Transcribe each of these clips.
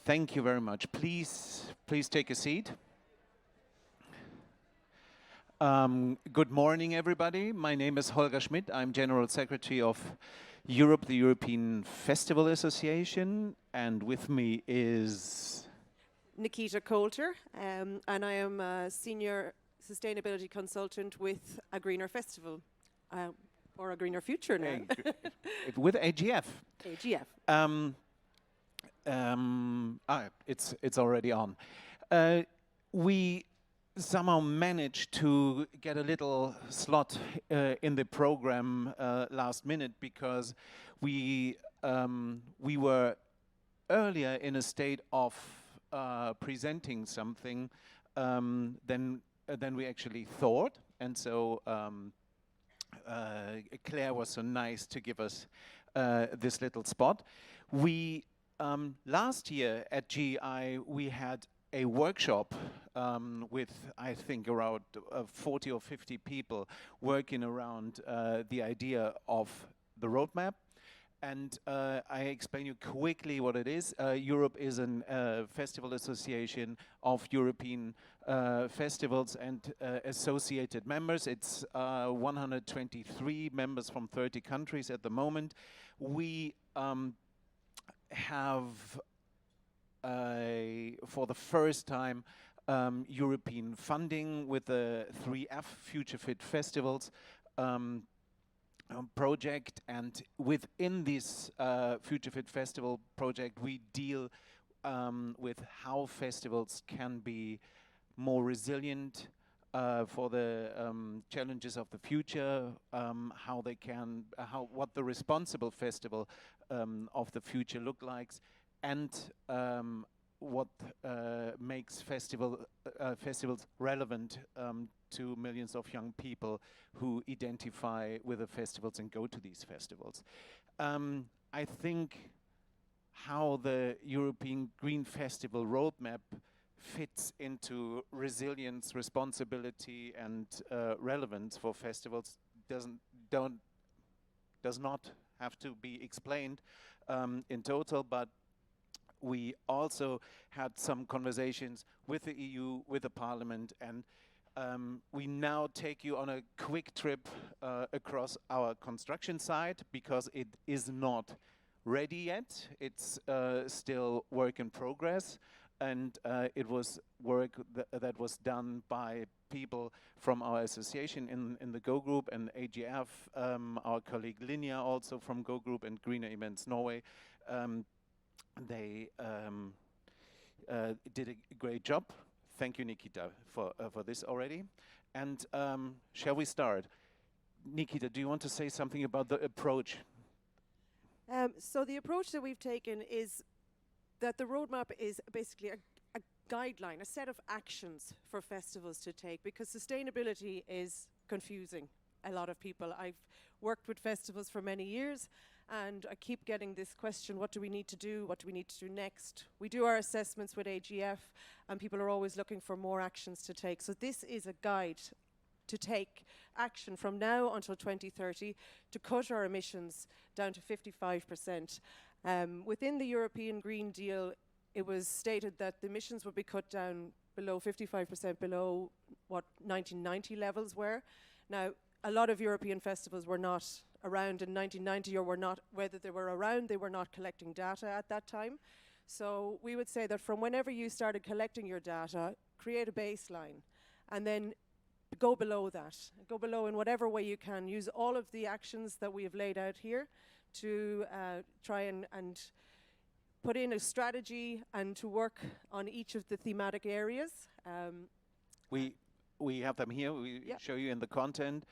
Thank you very much. Please take a seat. Good morning, everybody. My name is Holger Schmidt. I'm General Secretary of Europe, the European Festival Association, and with me is Nikita Coulter, and I am a Senior Sustainability Consultant with A Greener Festival, or A Greener Future now. with AGF. AGF. It's already on. We somehow managed to get a little slot in the program last minute because we were earlier in a state of presenting something than we actually thought, and so Claire was so nice to give us this little spot. We last year at GEI we had a workshop with, I think, around 40 or 50 people working around the idea of the roadmap. And I explain you quickly what it is. Europe is a festival association of European festivals and associated members. It's 123 members from 30 countries at the moment. We have for the first time European funding with the 3F Future Fit Festivals project, and within this Future Fit Festival project we deal with how festivals can be more resilient for the challenges of the future, how they can, what the responsible festival of the future look like, and what makes festivals relevant to millions of young people who identify with the festivals and go to these festivals. I think how the European Green Festival roadmap fits into resilience, responsibility, and relevance for festivals does not have to be explained in total, but we also had some conversations with the EU, with the Parliament, and we now take you on a quick trip across our construction site because it is not ready yet. It's still work in progress, and it was work that was done by people from our association in the Go Group and AGF, our colleague Linja also from Go Group and Greener Events Norway. They did a great job. Thank you, Nikita, for this already. And shall we start? Nikita, do you want to say something about the approach? So the approach that we've taken is that the roadmap is basically a guideline, a set of actions for festivals to take, because sustainability is confusing a lot of people. I've worked with festivals for many years, and I keep getting this question, what do we need to do? What do we need to do next? We do our assessments with AGF, and people are always looking for more actions to take. So this is a guide to take action from now until 2030 to cut our emissions down to 55%. Within the European Green Deal, it was stated that the emissions would be cut down below 55% below what 1990 levels were. Now, a lot of European festivals were not around in 1990, or were not, whether they were around, they were not collecting data at that time. So we would say that from whenever you started collecting your data, create a baseline, and then go below that. Go below in whatever way you can. Use all of the actions that we have laid out here to try and put in a strategy and to work on each of the thematic areas. We have them here. We show you in the content.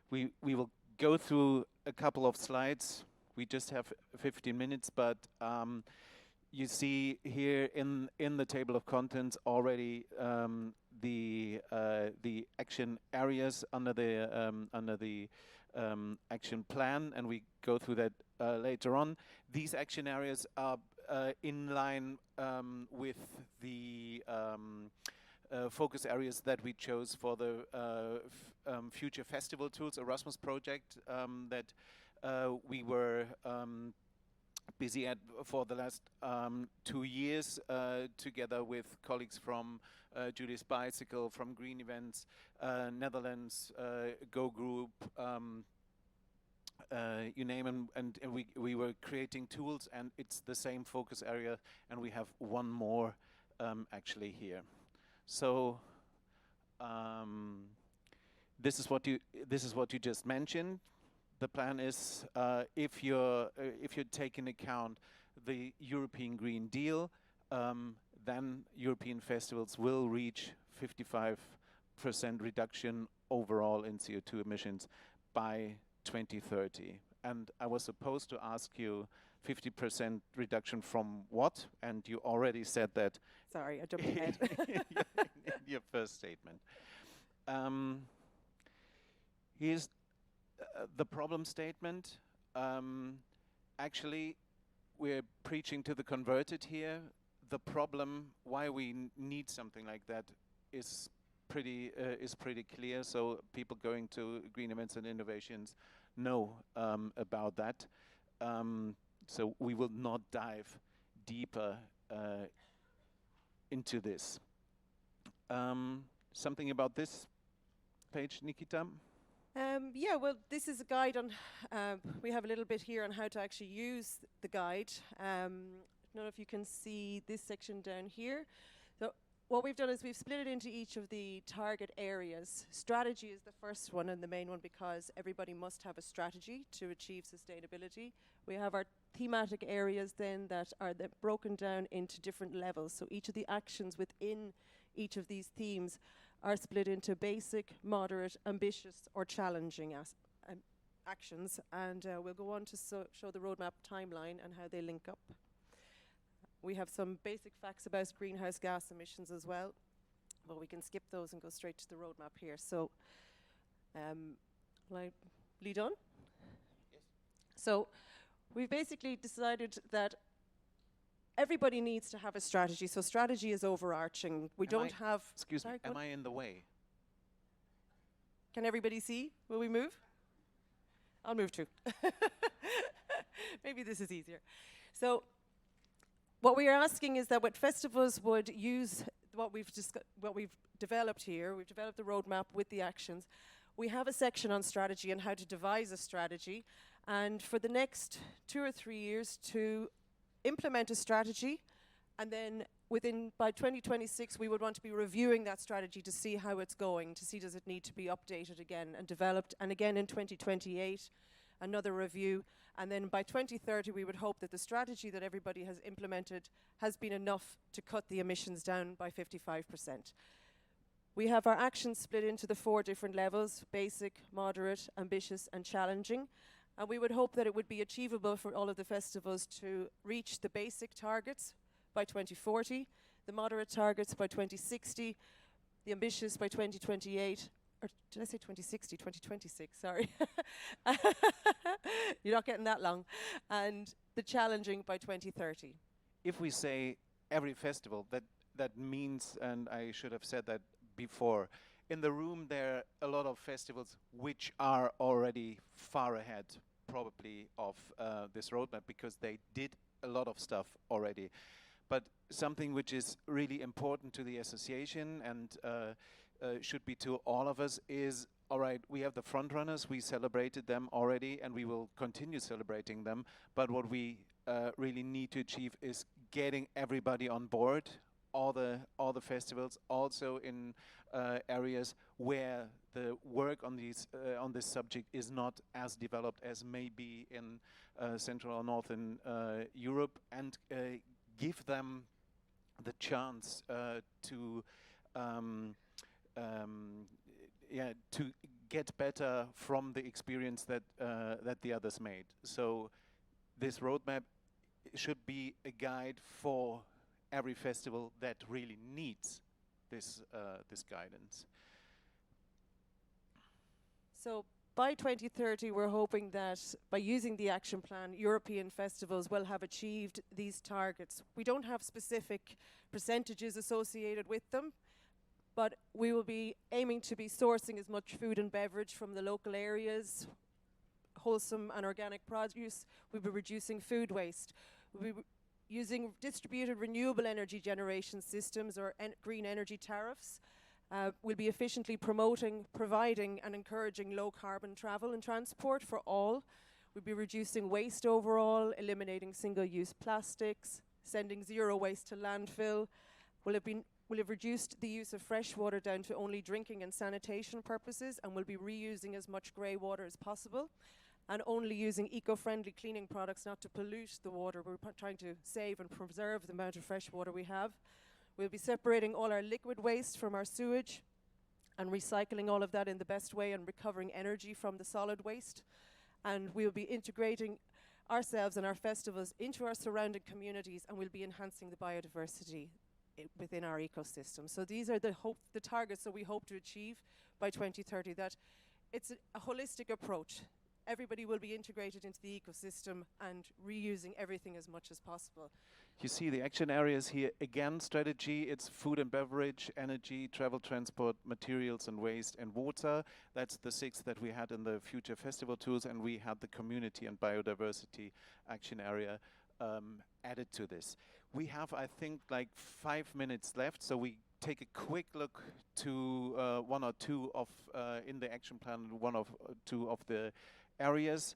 We will go through a couple of slides. We just have 15 minutes, but you see here in the table of contents already the action areas under the action plan, and we go through that later on. These action areas are in line with the focus areas that we chose for the Future Festival Tools Erasmus project that we were busy at for the last 2 years, together with colleagues from Julie's Bicycle, from Green Events, Netherlands, Go Group, you name them, and we were creating tools, and it's the same focus area, and we have one more actually here. So this is what you just mentioned. The plan is, if you take into account the European Green Deal, then European festivals will reach 55% reduction overall in CO2 emissions by 2030. And I was supposed to ask you 50% reduction from what? And you already said that. Sorry, I jumped ahead. in your first statement. Here's the problem statement. Actually, we're preaching to the converted here. The problem, why we need something like that, is pretty clear. So people going to green events and innovations know about that. So we will not dive deeper into this. Something about this page, Nikita? Yeah, well, this is a guide on, we have a little bit here on how to actually use the guide. I don't know if you can see this section down here. So what we've done is we've split it into each of the target areas. Strategy is the first one and the main one, because everybody must have a strategy to achieve sustainability. We have our thematic areas then that are broken down into different levels. So each of the actions within each of these themes are split into basic, moderate, ambitious, or challenging actions. And we'll go on to show the roadmap timeline and how they link up. We have some basic facts about greenhouse gas emissions as well, but we can skip those and go straight to the roadmap here. So, will I lead on? Yes. So, we've basically decided that everybody needs to have a strategy. So strategy is overarching. We don't have... Excuse me, am I in the way? Can everybody see? Will we move? I'll move too. Maybe this is easier. So what we are asking is that what festivals would use, what we've developed here, we've developed the roadmap with the actions. We have a section on strategy and how to devise a strategy. And for the next 2 or 3 years to implement a strategy, and then by 2026 we would want to be reviewing that strategy to see how it's going, to see does it need to be updated again and developed, and again in 2028 another review, and then by 2030 we would hope that the strategy that everybody has implemented has been enough to cut the emissions down by 55%. We have our actions split into the 4 different levels: basic, moderate, ambitious, and challenging. And we would hope that it would be achievable for all of the festivals to reach the basic targets by 2040, the moderate targets by 2060, the ambitious by 2028, or did I say 2060? 2026, sorry. You're not getting that long. And the challenging by 2030. If we say every festival, that means, and I should have said that before, in the room there are a lot of festivals which are already far ahead probably of this roadmap, because they did a lot of stuff already. But something which is really important to the association and should be to all of us is, all right, we have the front runners, we celebrated them already and we will continue celebrating them, but what we really need to achieve is getting everybody on board, all the festivals, also in areas where the work on this subject is not as developed as maybe in Central or Northern Europe, and give them the chance to get better from the experience that the others made. So this roadmap should be a guide for every festival that really needs this guidance. So by 2030, we're hoping that by using the action plan, European festivals will have achieved these targets. We don't have specific percentages associated with them, but we will be aiming to be sourcing as much food and beverage from the local areas, wholesome and organic produce. We'll be reducing food waste. We'll be using distributed renewable energy generation systems or green energy tariffs. We'll be efficiently promoting, providing and encouraging low carbon travel and transport for all. We'll be reducing waste overall, eliminating single-use plastics, sending zero waste to landfill. We'll have reduced the use of fresh water down to only drinking and sanitation purposes, and we'll be reusing as much grey water as possible, and only using eco-friendly cleaning products not to pollute the water. We're trying to save and preserve the amount of fresh water we have. We'll be separating all our liquid waste from our sewage and recycling all of that in the best way and recovering energy from the solid waste. And we'll be integrating ourselves and our festivals into our surrounding communities, and we'll be enhancing the biodiversity within our ecosystem. So these are the targets that we hope to achieve by 2030, that it's a holistic approach. Everybody will be integrated into the ecosystem and reusing everything as much as possible. You see the action areas here. Again, strategy, it's food and beverage, energy, travel, transport, materials and waste and water. That's the 6 that we had in the future festival tools, and we had the community and biodiversity action area added to this. We have, I think, like 5 minutes left, so we take a quick look to one or two of, in the action plan, one of two of the areas.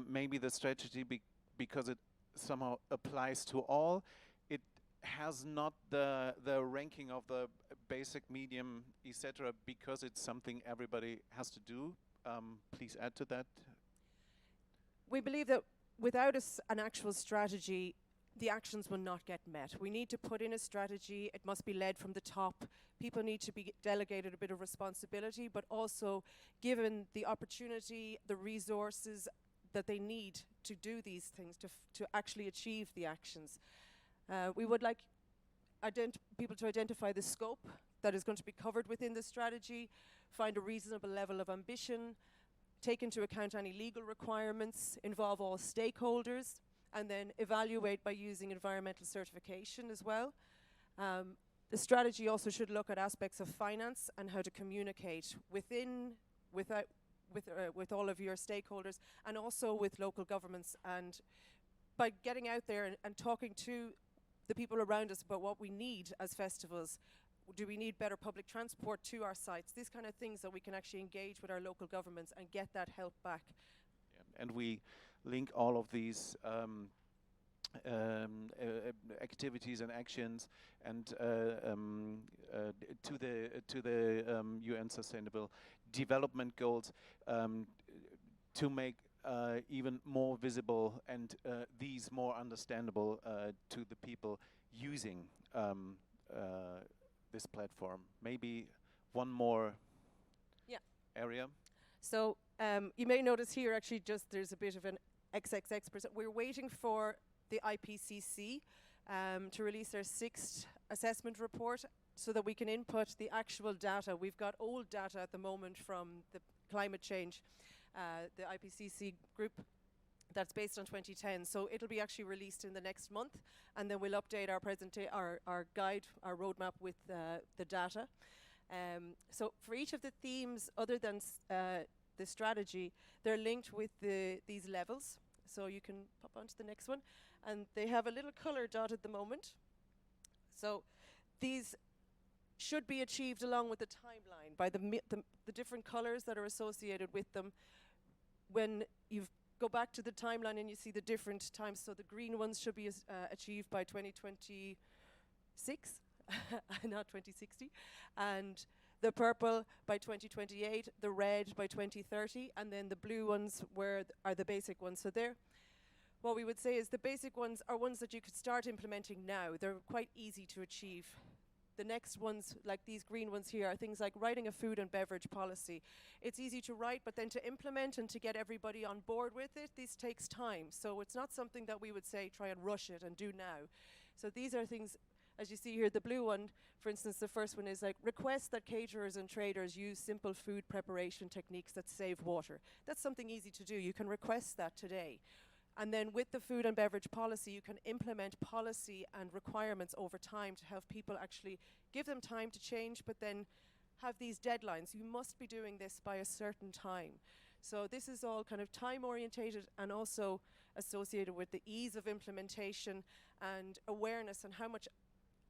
Maybe the strategy, because it somehow applies to all. It has not the ranking of the basic, medium, etc., because it's something everybody has to do. Please add to that. We believe that without an actual strategy, the actions will not get met. We need to put in a strategy. It must be led from the top. People need to be delegated a bit of responsibility, but also given the opportunity, the resources that they need to do these things, to actually achieve the actions. We would like people to identify the scope that is going to be covered within the strategy, find a reasonable level of ambition, take into account any legal requirements, involve all stakeholders, and then evaluate by using environmental certification as well. The strategy also should look at aspects of finance and how to communicate with all of your stakeholders, and also with local governments. And by getting out there and talking to the people around us about what we need as festivals, do we need better public transport to our sites? These kind of things that we can actually engage with our local governments and get that help back. Yeah, and we link all of these activities and actions and to the UN Sustainable Development Goals to make even more visible and these more understandable to the people using this platform. Maybe one more area. So you may notice here actually just there's a bit of an XXX%. We're waiting for the IPCC to release their 6th assessment report so that we can input the actual data. We've got old data at the moment from the climate change, the IPCC group, that's based on 2010. So it'll be actually released in the next month, and then we'll update our guide, our roadmap with the data. So for each of the themes, other than the strategy, they're linked with these levels. So you can pop onto the next one. And they have a little color dot at the moment. So these should be achieved along with the timeline by the different colors that are associated with them. When you go back to the timeline and you see the different times, so the green ones should be achieved by 2026, not 2060, and the purple by 2028, the red by 2030, and then the blue ones are the basic ones. So what we would say is the basic ones are ones that you could start implementing now. They're quite easy to achieve. The next ones, like these green ones here, are things like writing a food and beverage policy. It's easy to write, but then to implement and to get everybody on board with it, this takes time. So it's not something that we would say try and rush it and do now. So these are things, as you see here, the blue one, for instance, the first one is like request that caterers and traders use simple food preparation techniques that save water. That's something easy to do. You can request that today. And then with the food and beverage policy, you can implement policy and requirements over time to have people actually give them time to change, but then have these deadlines. You must be doing this by a certain time. So this is all kind of time orientated and also associated with the ease of implementation and awareness and how much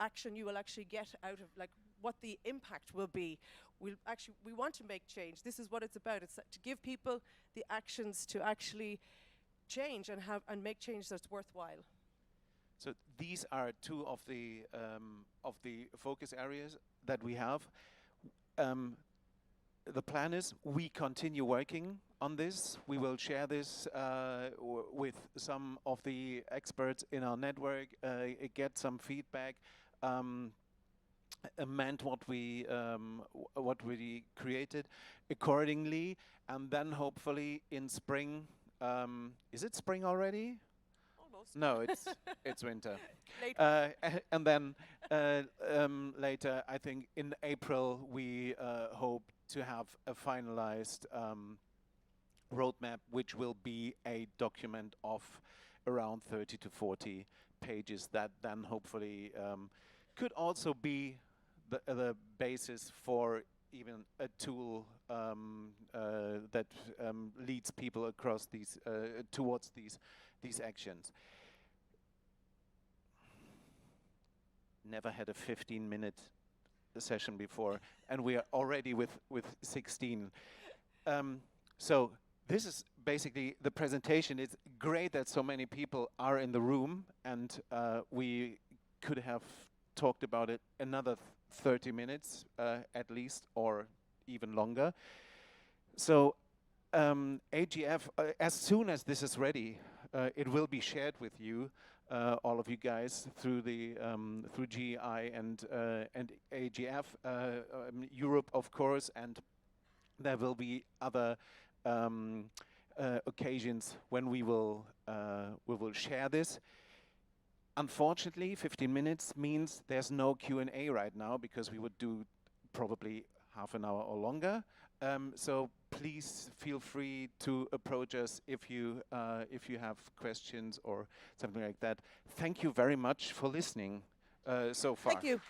action you will actually get out of, like what the impact will be. We want to make change. This is what it's about. It's to give people the actions to actually change and make change that's worthwhile. So these are two of the focus areas that we have. The plan is we continue working on this. We will share this with some of the experts in our network, get some feedback, amend what we created accordingly, and then hopefully in spring. Is it spring already? Almost. No, it's winter. Late. And then later, I think in April, we hope to have a finalized roadmap, which will be a document of around 30 to 40 pages that then hopefully could also be the basis for even a tool that leads people across these towards these actions. Never had a 15-minute session before, and we are already with 16. So this is basically the presentation. It's great that so many people are in the room, and we could have talked about it another 30 minutes at least, or even longer. So AGF, as soon as this is ready, it will be shared with you, all of you guys, through the through GEI and AGF, Europe, of course, and there will be other occasions when we will share this. Unfortunately, 15 minutes means there's no Q&A right now, because we would do probably half an hour or longer. So please feel free to approach us if you have questions or something like that. Thank you very much for listening so far. Thank you.